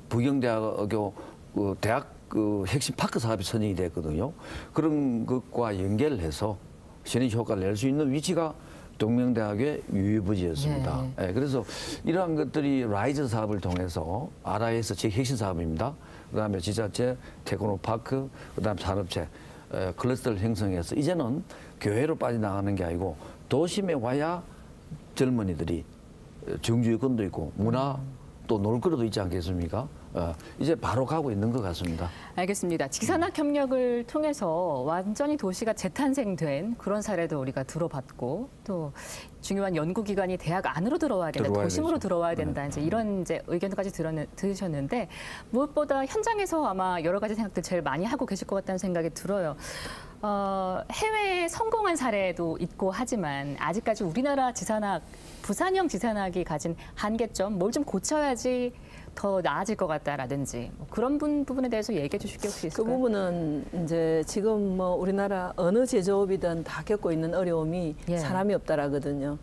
부경대학교 대학 핵심 파크 사업이 선정이 됐거든요. 그런 것과 연결을 해서 시너지 효과를 낼 수 있는 위치가 동명대학의 유유부지였습니다. 네. 그래서 이러한 것들이 라이즈 사업을 통해서 RIS 제 핵심 사업입니다. 그다음에 지자체, 테크노파크, 그다음 산업체 클러스터를 형성해서 이제는 교회로 빠져나가는 게 아니고 도심에 와야 젊은이들이 정주 여건도 있고 문화 또 놀거리도 있지 않겠습니까? 이제 바로 가고 있는 것 같습니다. 알겠습니다. 지산학 협력을 통해서 완전히 도시가 재탄생된 그런 사례도 우리가 들어봤고 또 중요한 연구기관이 대학 안으로 들어와야 된다, 도심으로 되죠. 들어와야 된다, 이제 이런 이제 의견까지 들으셨는데 무엇보다 현장에서 아마 여러 가지 생각들 제일 많이 하고 계실 것 같다는 생각이 들어요. 해외에 성공한 사례도 있고 하지만 아직까지 우리나라 지산학, 부산형 지산학이 가진 한계점, 뭘 좀 고쳐야지 더 나아질 것 같다라든지 뭐 그런 부분에 대해서 얘기해 주실 게 혹시 있을까요? 그 부분은 이제 지금 뭐 우리나라 어느 제조업이든 다 겪고 있는 어려움이 예. 사람이 없다라거든요.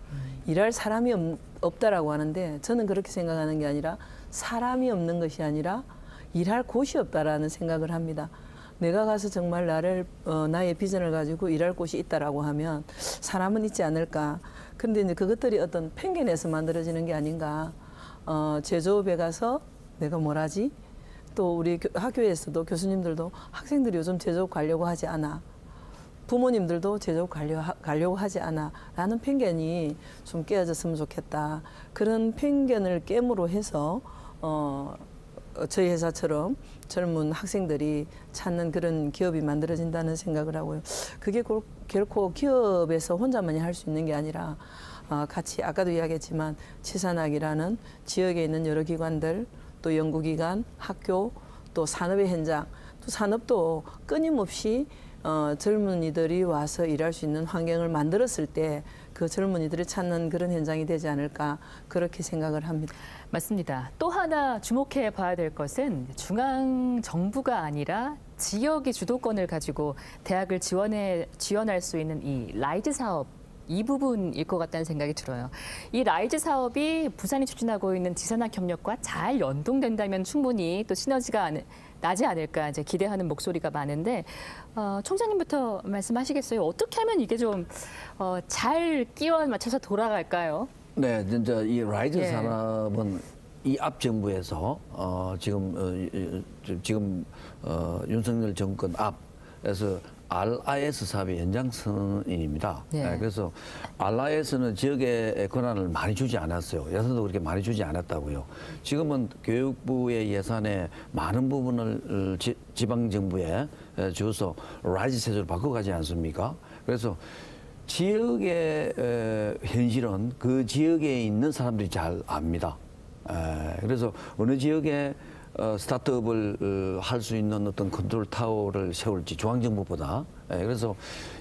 일할 사람이 없다라고 하는데 저는 그렇게 생각하는 게 아니라 사람이 없는 것이 아니라 일할 곳이 없다라는 생각을 합니다. 내가 가서 정말 나의 비전을 가지고 일할 곳이 있다라고 하면 사람은 있지 않을까. 그런데 이제 그것들이 어떤 편견에서 만들어지는 게 아닌가. 제조업에 가서 내가 뭘 하지? 또 우리 학교에서도 교수님들도 학생들이 요즘 제조업 가려고 하지 않아. 부모님들도 제조업 가려고 하지 않아. 라는 편견이 좀 깨어졌으면 좋겠다. 그런 편견을 깨므로 해서 저희 회사처럼 젊은 학생들이 찾는 그런 기업이 만들어진다는 생각을 하고요. 그게 결코 기업에서 혼자만이 할 수 있는 게 아니라 같이 아까도 이야기했지만 치산학이라는 지역에 있는 여러 기관들, 또 연구기관, 학교, 또 산업의 현장, 또 산업도 끊임없이 젊은이들이 와서 일할 수 있는 환경을 만들었을 때 그 젊은이들이 찾는 그런 현장이 되지 않을까 그렇게 생각을 합니다. 맞습니다. 또 하나 주목해 봐야 될 것은 중앙 정부가 아니라 지역이 주도권을 가지고 대학을 지원할 수 있는 이 라이즈 사업, 이 부분일 것 같다는 생각이 들어요. 이 라이즈 사업이 부산이 추진하고 있는 지산학 협력과 잘 연동된다면 충분히 또 시너지가 나지 않을까 이제 기대하는 목소리가 많은데 총장님부터 말씀하시겠어요? 어떻게 하면 이게 좀 잘 끼워 맞춰서 돌아갈까요? 네, 진짜 이 라이즈 예. 산업은 이 앞 정부에서 지금 윤석열 정권 앞에서 RIS 사업의 연장선인입니다. 네. 그래서 RIS는 지역의 권한을 많이 주지 않았어요. 예산도 그렇게 많이 주지 않았다고요. 지금은 교육부의 예산의 많은 부분을 지방정부에 줘서 라이즈 체제로 바꿔가지 않습니까? 그래서 지역의 현실은 그 지역에 있는 사람들이 잘 압니다. 그래서 어느 지역에 스타트업을 할 수 있는 어떤 컨트롤 타워를 세울지 중앙정부보다. 그래서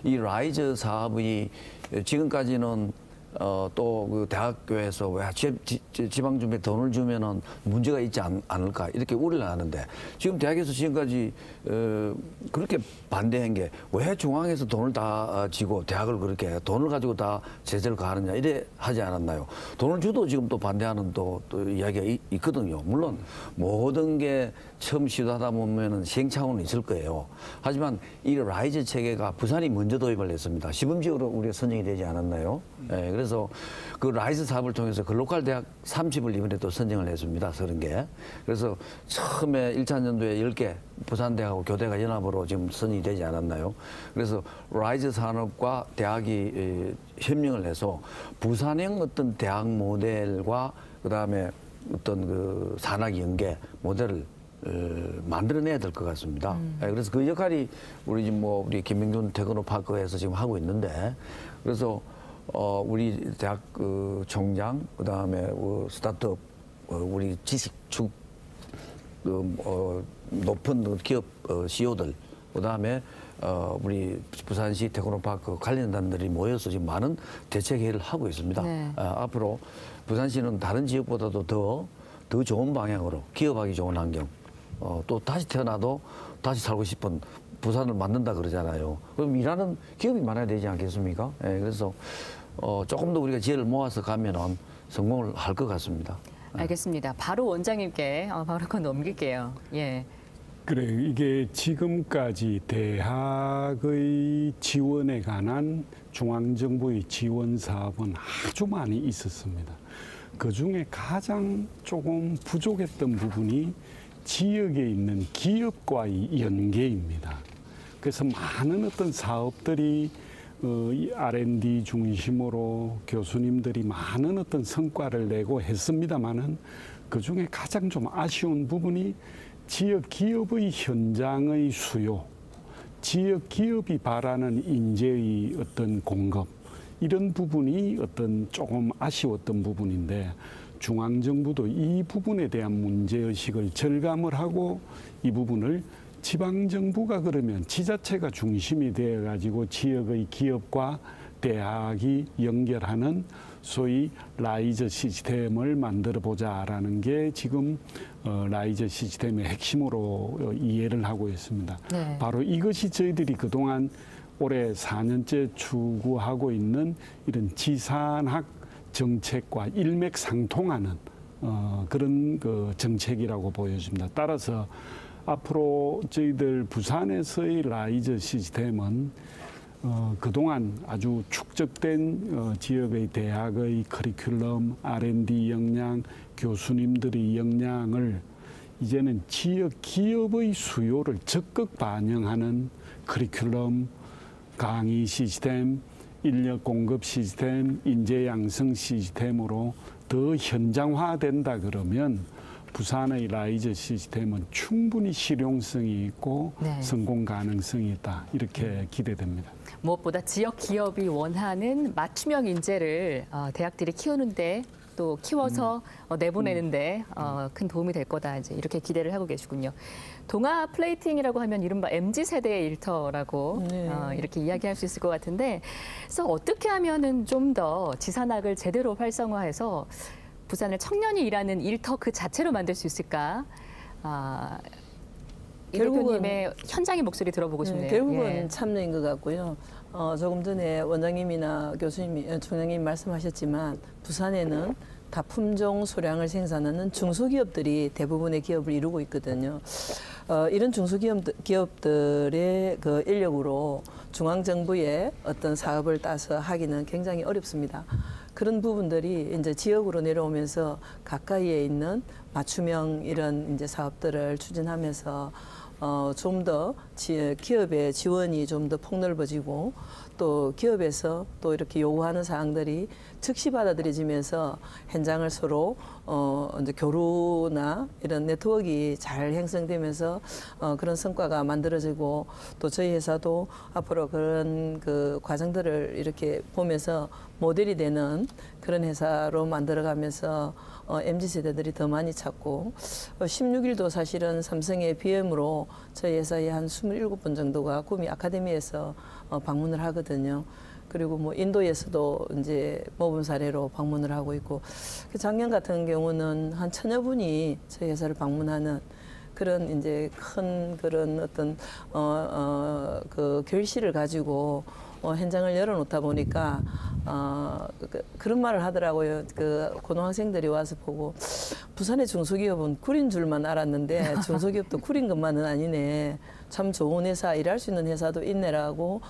이 라이즈 사업이 지금까지는 또 그 대학교에서 왜 지방정부에 돈을 주면은 문제가 있지 않을까 이렇게 우려를 하는데 지금 대학에서 지금까지 그렇게 반대한 게 왜 중앙에서 돈을 다 지고 대학을 그렇게 돈을 가지고 다 제재를 가하느냐 이래 하지 않았나요? 돈을 줘도 지금 또 반대하는 또 이야기가 있거든요. 물론 모든 게 처음 시도하다 보면은 시행착오는 있을 거예요. 하지만 이 라이즈 체계가 부산이 먼저 도입을 했습니다. 시범적으로 우리가 선정이 되지 않았나요? 네, 그래서 그 라이즈 사업을 통해서 그 로컬 대학 30을 이번에 또 선정을 했습니다. 30개. 그래서 처음에 1차년도에 10개 부산대하고 교대가 연합으로 지금 선정이 되지 않았나요? 그래서 라이즈 산업과 대학이 협력을 해서 부산형 어떤 대학 모델과 그다음에 어떤 그 산학 연계 모델을 만들어내야 될 것 같습니다. 그래서 그 역할이 우리 지금 우리 김명준 테크노파크에서 지금 하고 있는데 그래서 우리 대학 그 총장 그다음에 스타트업 우리 지식축 높은 기업 CEO들 그다음에 우리 부산시 테크노파크 관련단들이 모여서 지금 많은 대책회의를 하고 있습니다. 네. 앞으로 부산시는 다른 지역보다도 더 좋은 방향으로 기업하기 좋은 환경 또 다시 태어나도 다시 살고 싶은 부산을 만든다 그러잖아요. 그럼 일하는 기업이 많아야 되지 않겠습니까? 그래서 조금 더 우리가 지혜를 모아서 가면은 성공을 할 것 같습니다. 알겠습니다. 바로 원장님께 바로 그거 넘길게요. 예. 그래 이게 지금까지 대학의 지원에 관한 중앙정부의 지원 사업은 아주 많이 있었습니다. 그중에 가장 조금 부족했던 부분이 지역에 있는 기업과의 연계입니다. 그래서 많은 어떤 사업들이 R&D 중심으로 교수님들이 많은 어떤 성과를 내고 했습니다마는 그중에 가장 좀 아쉬운 부분이 지역 기업의 현장의 수요, 지역 기업이 바라는 인재의 어떤 공급 이런 부분이 어떤 조금 아쉬웠던 부분인데 중앙정부도 이 부분에 대한 문제의식을 절감을 하고 이 부분을 지방정부가 그러면 지자체가 중심이 되어가지고 지역의 기업과 대학이 연결하는 소위 라이즈 시스템을 만들어 보자라는 게 지금 라이즈 시스템의 핵심으로 이해를 하고 있습니다. 네. 바로 이것이 저희들이 그동안 올해 4년째 추구하고 있는 이런 지산학 정책과 일맥상통하는 그런 그 정책이라고 보여집니다. 따라서 앞으로 저희들 부산에서의 라이즈 시스템은 그동안 아주 축적된 지역의 대학의 커리큘럼, R&D 역량, 교수님들의 역량을 이제는 지역 기업의 수요를 적극 반영하는 커리큘럼, 강의 시스템, 인력 공급 시스템, 인재 양성 시스템으로 더 현장화된다 그러면 부산의 라이저 시스템은 충분히 실용성이 있고 네. 성공 가능성이 있다. 이렇게 기대됩니다. 무엇보다 지역 기업이 원하는 맞춤형 인재를 대학들이 키우는데 또 키워서 내보내는데 큰 도움이 될 거다. 이제 이렇게 기대를 하고 계시군요. 동아 플레이팅이라고 하면 이른바 MZ 세대의 일터라고 네. 이렇게 이야기할 수 있을 것 같은데, 그래서 어떻게 하면은 좀 더 지산학을 제대로 활성화해서 부산을 청년이 일하는 일터 그 자체로 만들 수 있을까? 이 대표님의 현장의 목소리 들어보고 싶네요. 결국은 예. 참여인 것 같고요. 조금 전에 원장님이나 교수님이, 총장님 말씀하셨지만 부산에는 다품종 소량을 생산하는 중소기업들이 대부분의 기업을 이루고 있거든요. 이런 중소기업들의 그 인력으로 중앙정부의 어떤 사업을 따서 하기는 굉장히 어렵습니다. 그런 부분들이 이제 지역으로 내려오면서 가까이에 있는 맞춤형 이런 이제 사업들을 추진하면서 좀 더 기업의 지원이 좀 더 폭넓어지고 또 기업에서 또 이렇게 요구하는 사항들이 즉시 받아들여지면서 현장을 서로 이제 교류나 이런 네트워크가 잘 형성되면서 그런 성과가 만들어지고 또 저희 회사도 앞으로 그런 그 과정들을 이렇게 보면서 모델이 되는 그런 회사로 만들어가면서 MZ세대들이 더 많이 찾고 16일도 사실은 삼성의 BM으로 저희 회사에 한 27분 정도가 구미 아카데미에서 방문을 하거든요. 그리고 뭐 인도에서도 이제 모범 사례로 방문을 하고 있고 작년 같은 경우는 한 1000여 분이 저희 회사를 방문하는 그런 이제 큰 그런 어떤 그 결실을 가지고 현장을 열어놓다 보니까 그런 말을 하더라고요. 그 고등학생들이 와서 보고 부산의 중소기업은 꿀인 줄만 알았는데 중소기업도 꿀인 것만은 아니네. 참 좋은 회사, 일할 수 있는 회사도 있네라고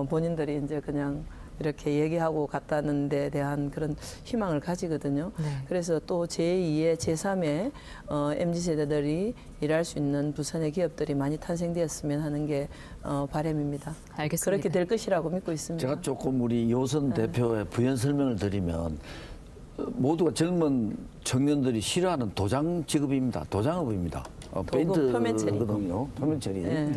본인들이 이제 그냥 이렇게 얘기하고 갔다는 데 대한 그런 희망을 가지거든요. 네. 그래서 또 제2의, 제3의 MZ세대들이 일할 수 있는 부산의 기업들이 많이 탄생되었으면 하는 게 바람입니다. 알겠습니다. 그렇게 될 것이라고 믿고 있습니다. 제가 조금 우리 요선 대표의 부연 설명을 드리면 모두가 젊은 청년들이 싫어하는 도장 직업입니다. 도장업입니다. 페인트거든요. 표면 처리. 네.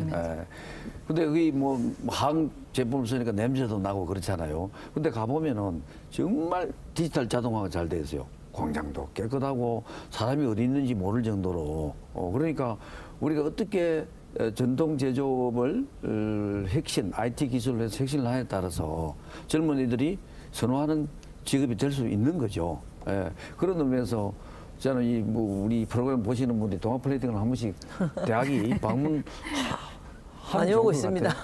근데 그게 뭐 항 제품을 쓰니까 냄새도 나고 그렇잖아요. 근데 가보면은 정말 디지털 자동화가 잘 돼 있어요. 공장도 깨끗하고 사람이 어디 있는지 모를 정도로. 그러니까 우리가 어떻게 전통 제조업을 핵심, IT 기술을 해서 혁신을 하에 따라서 젊은이들이 선호하는 직업이 될 수 있는 거죠. 예. 그런 의미에서 저는 이 뭐 우리 프로그램 보시는 분들이 동아 플레이팅을 한 번씩 대학이 방문 많이 오고 있습니다.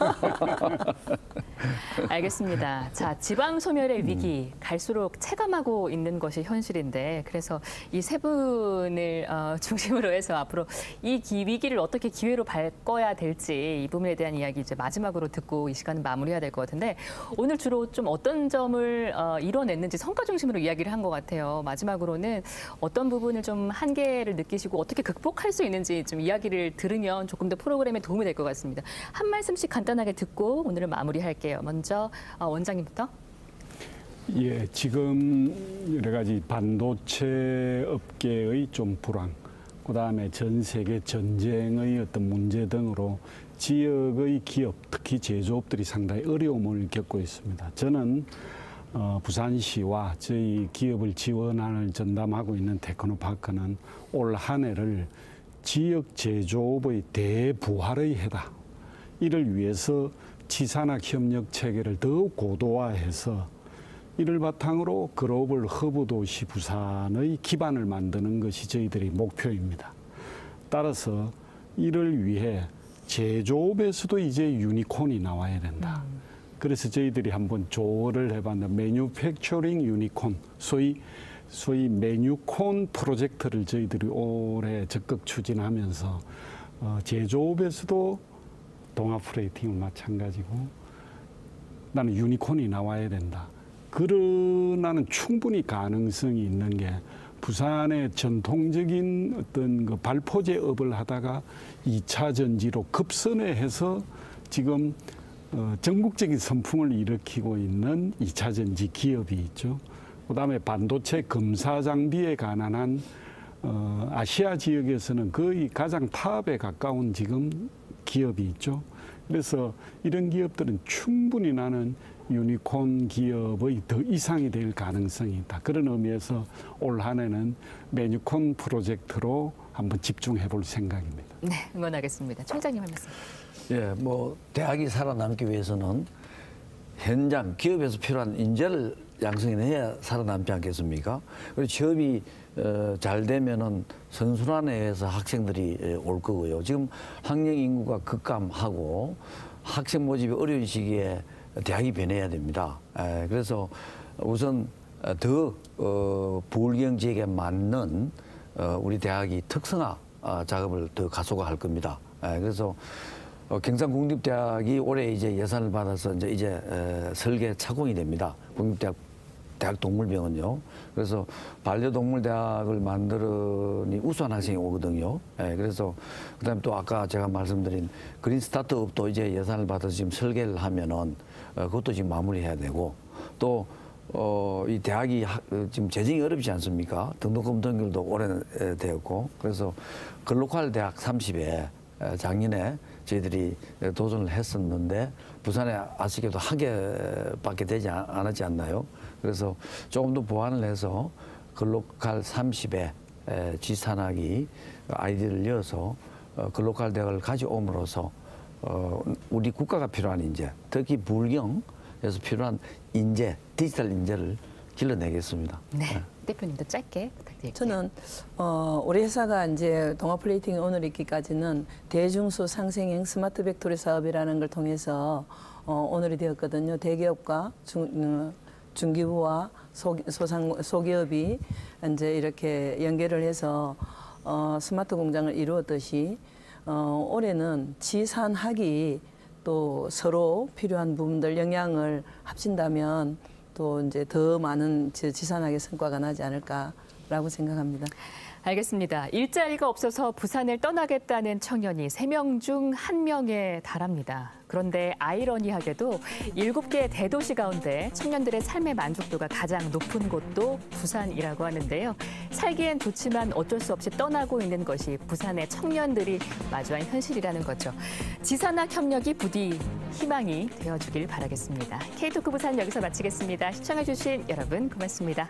알겠습니다. 자, 지방 소멸의 위기 갈수록 체감하고 있는 것이 현실인데, 그래서 이 세 분을 중심으로 해서 앞으로 이 위기를 어떻게 기회로 바꿔야 될지 이 부분에 대한 이야기 이제 마지막으로 듣고 이 시간은 마무리해야 될 것 같은데, 오늘 주로 좀 어떤 점을 이뤄냈는지 성과 중심으로 이야기를 한 것 같아요. 마지막으로는 어떤 부분을 좀 한계를 느끼시고 어떻게 극복할 수 있는지 좀 이야기를 들으면 조금 더 프로그램에 도움이 될 것 같습니다. 한 말씀씩 간단하게 듣고 오늘은 마무리할게요. 먼저 원장님부터. 예, 지금 여러 가지 반도체 업계의 좀 불황, 그다음에 전 세계 전쟁의 어떤 문제 등으로 지역의 기업, 특히 제조업들이 상당히 어려움을 겪고 있습니다. 저는 부산시와 저희 기업을 지원안을 전담하고 있는 테크노파크는 올 한 해를 지역 제조업의 대부활의 해다. 이를 위해서 지산학 협력 체계를 더욱 고도화해서 이를 바탕으로 글로벌 허브 도시 부산의 기반을 만드는 것이 저희들의 목표입니다. 따라서 이를 위해 제조업에서도 이제 유니콘이 나와야 된다. 그래서 저희들이 한번 조언을 해봤는데 매뉴팩처링 유니콘, 소위 메뉴콘 프로젝트를 저희들이 올해 적극 추진하면서 제조업에서도 동아 플레이팅은 마찬가지고 나는 유니콘이 나와야 된다. 그러나는 충분히 가능성이 있는 게 부산의 전통적인 어떤 그 발포제업을 하다가 2차 전지로 급선회 해서 지금 전국적인 선풍을 일으키고 있는 2차 전지 기업이 있죠. 그다음에 반도체 검사 장비에 관한 한 아시아 지역에서는 거의 가장 탑에 가까운 지금 기업이 있죠. 그래서 이런 기업들은 충분히 나는 유니콘 기업의 더 이상이 될 가능성이 있다. 그런 의미에서 올 한 해는 메뉴콘 프로젝트로 한번 집중해 볼 생각입니다. 네, 응원하겠습니다. 총장님 한 말씀. 예, 뭐 대학이 살아남기 위해서는 현장 기업에서 필요한 인재를 양성해야 살아남지 않겠습니까? 그리고 취업이 잘 되면은 선순환에서 학생들이 올 거고요. 지금 학령 인구가 급감하고 학생 모집이 어려운 시기에 대학이 변해야 됩니다. 그래서 우선 더 부울경 지역에 맞는 우리 대학이 특성화 작업을 더 가속화할 겁니다. 그래서 경상국립대학이 올해 이제 예산을 받아서 이제 설계 착공이 됩니다. 국립대학 동물병원요. 그래서 반려동물 대학을 만들으니 우수한 학생이 오거든요. 그래서 그다음에 또 아까 제가 말씀드린 그린 스타트업도 이제 예산을 받아서 지금 설계를 하면은 그것도 지금 마무리해야 되고 또 이 대학이 지금 재정이 어렵지 않습니까? 등록금 등록률도 오래되었고 그래서 글로컬 대학 30에 작년에 저희들이 도전을 했었는데 부산에 아쉽게도 한 개밖에 되지 않았지 않나요? 그래서 조금 더 보완을 해서 글로컬 30에 지산학이 아이디어를 이어서 글로컬 대학을 가져옴으로써 우리 국가가 필요한 인재, 특히 부울경에서 필요한 인재, 디지털 인재를 길러내겠습니다. 네, 대표님도 짧게 부탁드릴게요. 저는 우리 회사가 이제 동아플레이팅에 오늘 있기까지는 대중소 상생형 스마트 팩토리 사업이라는 걸 통해서 오늘이 되었거든요. 대기업과 중기부와 소기업이 이제 이렇게 연계를 해서 스마트 공장을 이루었듯이 올해는 지산학이 또 서로 필요한 부분들 영향을 합친다면 또 이제 더 많은 지산학의 성과가 나지 않을까라고 생각합니다. 알겠습니다. 일자리가 없어서 부산을 떠나겠다는 청년이 3명 중 1명에 달합니다. 그런데 아이러니하게도 7개의 대도시 가운데 청년들의 삶의 만족도가 가장 높은 곳도 부산이라고 하는데요. 살기엔 좋지만 어쩔 수 없이 떠나고 있는 것이 부산의 청년들이 마주한 현실이라는 거죠. 지산학 협력이 부디 희망이 되어주길 바라겠습니다. K-토크 부산 여기서 마치겠습니다. 시청해주신 여러분 고맙습니다.